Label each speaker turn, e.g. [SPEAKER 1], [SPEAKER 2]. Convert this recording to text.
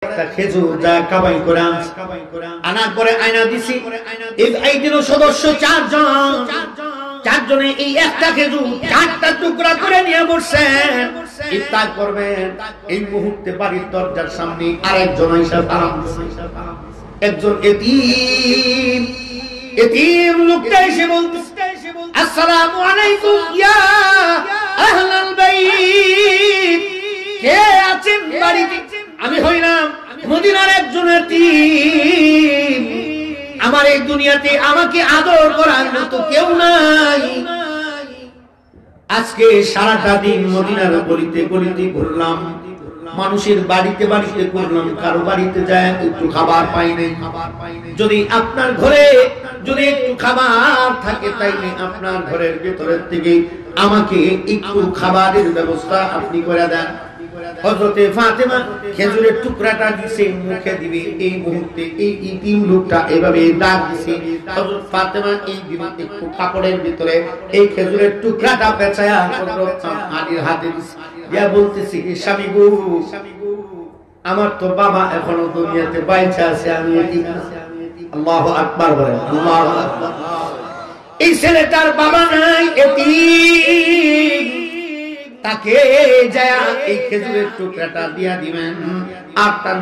[SPEAKER 1] একটা খেজুর যা কাবাই করে আনার পরে আয়না দিছি। এই দিনও সদস্য চারজনে এই একটা খেজুর 4টা টুকরা করে নিয়ে বসছেন, ইফতার করবেন। এই মুহূর্তে বাড়ির দরজার সামনে আরেকজন আয়েশা সালাম দিছে। একজন এতিম লোকটা এসে বলতেছে, আসসালামু আলাইকুম ইয়া আহলাল বাইত, কে আছেন বাড়িতে? আমি হইলাম মদিনার একজন এতিম, আমার এই দুনিয়াতে আমাকে আদর করার মতো কেউ নাই। আজকে সারাটা দিন মদিনার গলিতে গলিতে ঘুরলাম, মানুষের বাড়িতে বাড়িতে ঘুরলাম, কারো বাড়িতে যায় একটু খাবার পাই নাই। যদি আপনার ঘরে যদি একটু খাবার থাকে, তাইলে আপনার ঘরের ভেতরের থেকে আমাকে একটু খাবারের ব্যবস্থা আপনি করে দেন। হযরতে ফাতেমা খেজুরের টুকরাটা দিছে, মুখে দিবে। এই মুহূর্তে এই ইতিম লোকটা এভাবে ডাক দিছে। হযরত ফাতেমা এই দিবে একটু কাপড়ের ভিতরে এই খেজুরের টুকরাটা পেঁচায়া হযরত আলীর হাতে দিছে। ইয়া বলতেছি, স্বামী গো, আমার তো বাবা এখনো দুনিয়াতে বাইচে আছে, আমি এতিম। আল্লাহু আকবার বলেন, আল্লাহু আকবার। এই ছেলেটার বাবা নাই, এতিম, তাকে যায় এই খেজুরের টুকরাটা দিয়া দিবেন। আর